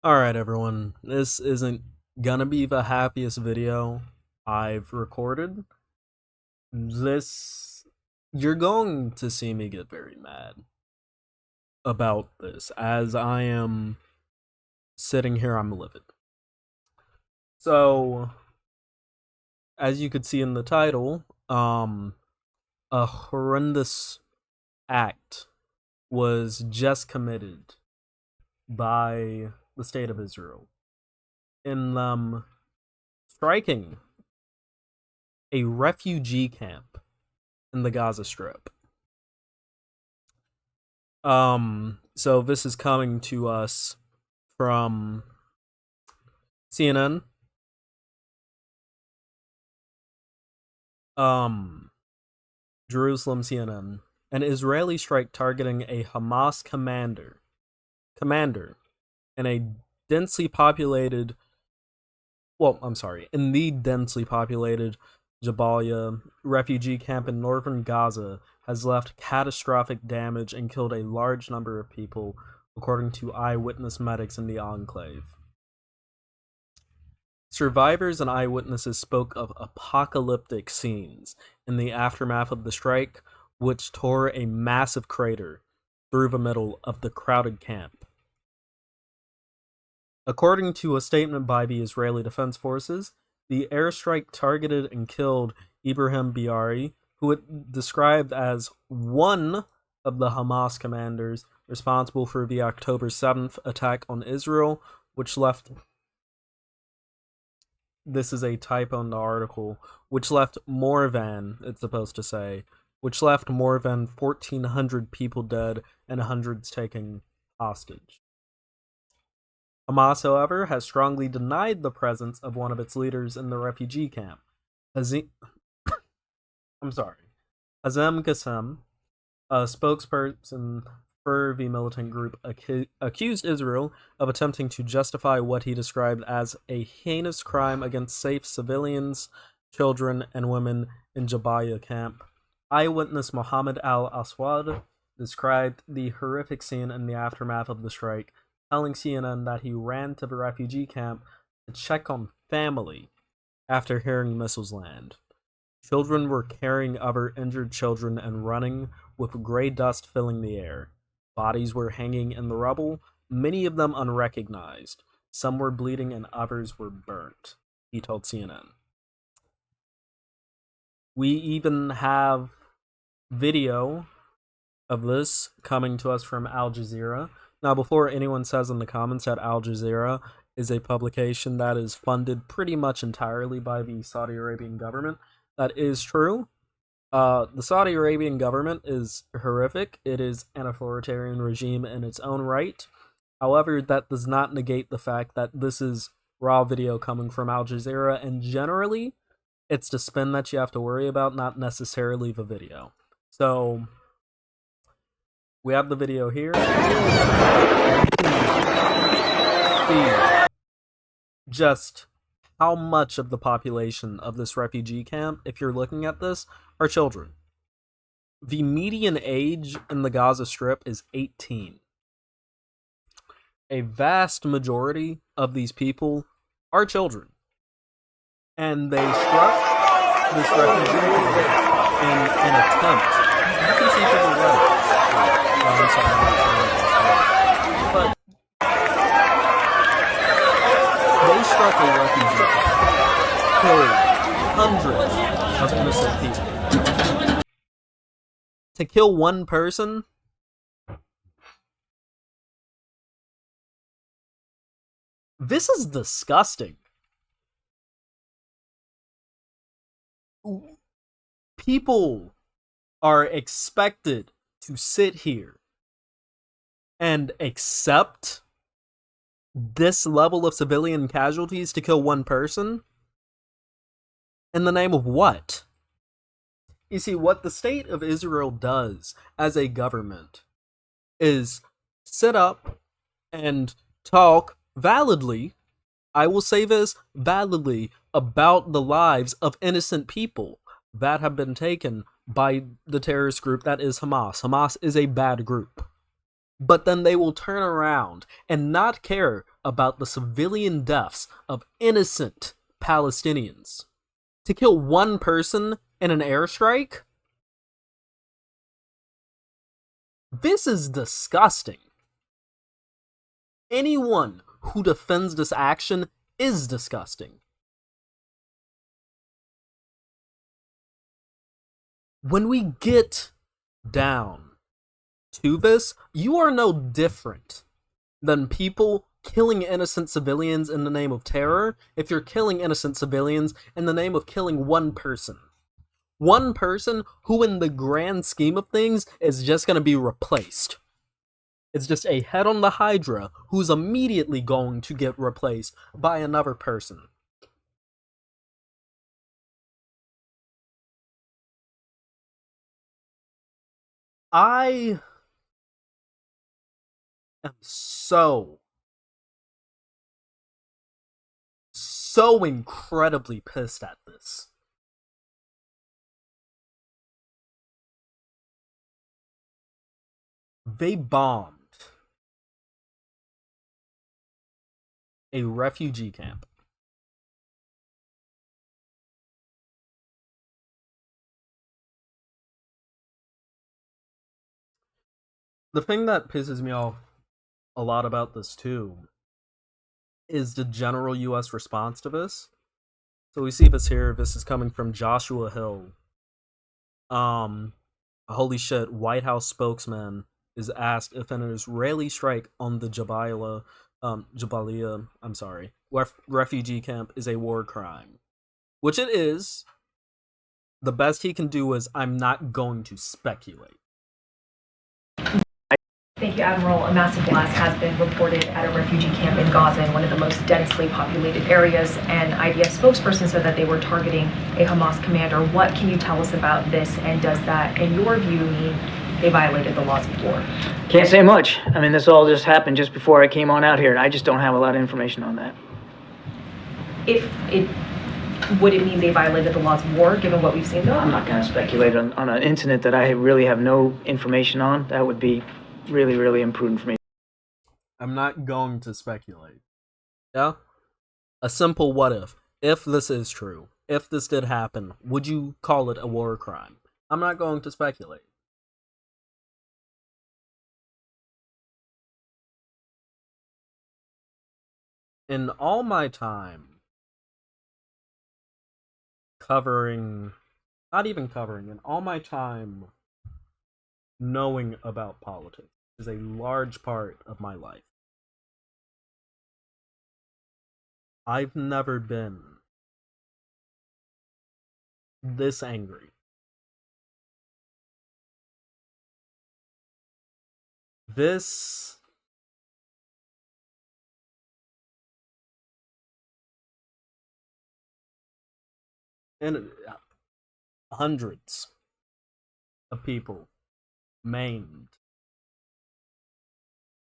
Alright, everyone. This isn't gonna be the happiest video I've recorded. This. You're going to see me get very mad about this, as I am sitting here, I'm livid. So, as you could see in the title, a horrendous act was just committed by the state of Israel in striking a refugee camp in the Gaza Strip. So this is coming to us from CNN. Jerusalem CNN. An Israeli strike targeting a Hamas commander in a densely populated in the densely populated Jabalia refugee camp in northern Gaza has left catastrophic damage and killed a large number of people, according to eyewitness medics in the enclave. Survivors and eyewitnesses spoke of apocalyptic scenes in the aftermath of the strike, which tore a massive crater through the middle of the crowded camp. According to a statement by the Israeli Defense Forces, the airstrike targeted and killed Ibrahim Biari, who it described as one of the Hamas commanders responsible for the October 7th attack on Israel, which left... This is a typo in the article, which left more than, it's supposed to say, which left more than 1,400 people dead and hundreds taken hostage. Hamas, however, has strongly denied the presence of one of its leaders in the refugee camp. Hazem Qassem, a spokesperson for the militant group, accused Israel of attempting to justify what he described as a heinous crime against safe civilians, children, and women in Jabalia camp. Eyewitness Mohammed al-Aswad described the horrific scene in the aftermath of the strike, telling CNN that he ran to the refugee camp to check on family after hearing missiles land. Children were carrying other injured children and running, with gray dust filling the air. Bodies were hanging in the rubble, many of them unrecognized. Some were bleeding and others were burnt, he told CNN. We even have video of this coming to us from Al Jazeera. Now, before anyone says in the comments that Al Jazeera is a publication that is funded pretty much entirely by the Saudi Arabian government, that is true. The Saudi Arabian government is horrific. It is an authoritarian regime in its own right. However, that does not negate the fact that this is raw video coming from Al Jazeera, and generally, it's the spin that you have to worry about, not necessarily the video. So, we have the video here. See just how much of the population of this refugee camp, if you're looking at this, are children. The median age in the Gaza Strip is 18. A vast majority of these people are children. And they struck this refugee camp in an attempt. You can see from the right. But they struck a refugee camp, killed hundreds of innocent people. To kill one person? This is disgusting. People are expected to sit here and accept this level of civilian casualties to kill one person? In the name of what? You see, what the state of Israel does as a government is sit up and talk validly, I will say this, validly, about the lives of innocent people that have been taken by the terrorist group that is Hamas. Hamas is a bad group. But then they will turn around and not care about the civilian deaths of innocent Palestinians. To kill one person in an airstrike? This is disgusting. Anyone who defends this action is disgusting. When we get down to this, you are no different than people killing innocent civilians in the name of terror if you're killing innocent civilians in the name of killing one person. One person who, in the grand scheme of things, is just going to be replaced. It's just a head on the Hydra who's immediately going to get replaced by another person. I am so incredibly pissed at this. They bombed a refugee camp. The thing that pisses me off a lot about this too is the general US response to this. So we see this here. This is coming from Joshua Hill. Holy shit, White House spokesman is asked if an Israeli strike on the Jabalia, refugee camp is a war crime. Which it is. The best he can do is, I'm not going to speculate. Thank you, Admiral. A massive blast has been reported at a refugee camp in Gaza, in one of the most densely populated areas. An IDF spokesperson said that they were targeting a Hamas commander. What can you tell us about this? And does that, in your view, mean they violated the laws of war? Can't say much. I mean, this all just happened just before I came on out here, and I just don't have a lot of information on that. Would it mean they violated the laws of war, given what we've seen? No, I'm not going to speculate on an incident that I really have no information on. That would be really, really imprudent for me. I'm not going to speculate. Yeah? A simple what if. If this is true, if this did happen, would you call it a war crime? I'm not going to speculate. In all my time in all my time knowing about politics is a large part of my life. I've never been this angry. This and hundreds of people maimed,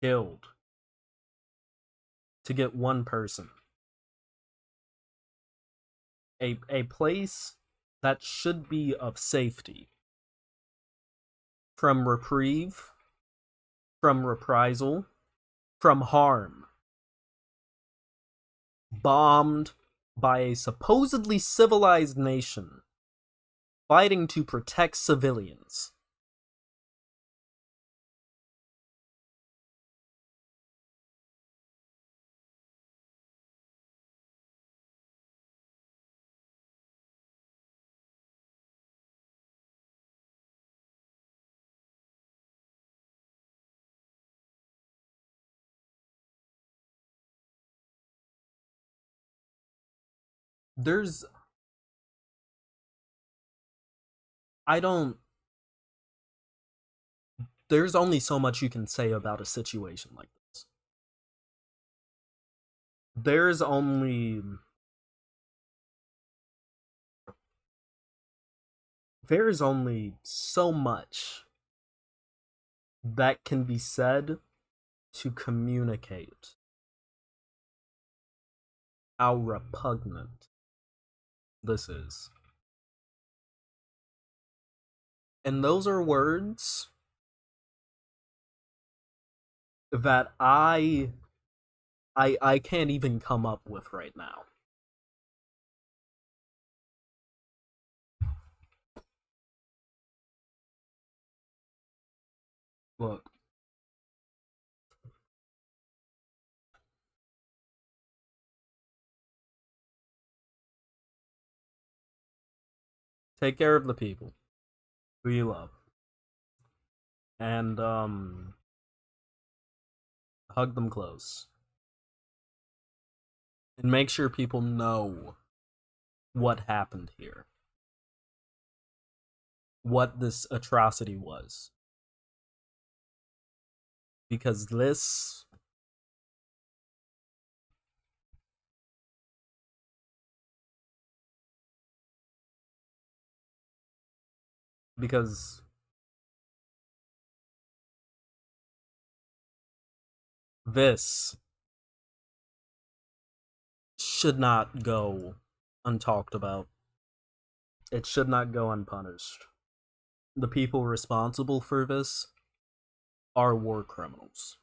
killed, to get one person. A place that should be of safety, from reprieve, from reprisal, from harm, bombed by a supposedly civilized nation fighting to protect civilians. There's there's only so much you can say about a situation like this. There's only so much that can be said to communicate how repugnant this is. And those are words that I I can't even come up with right now. Look, take care of the people who you love, and hug them close, and make sure people know what happened here, what this atrocity was, because because this should not go untalked about. It should not go unpunished. The people responsible for this are war criminals.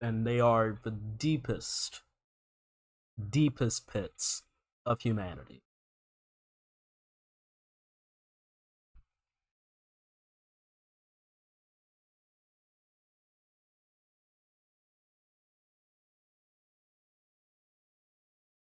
And they are the deepest pits of humanity.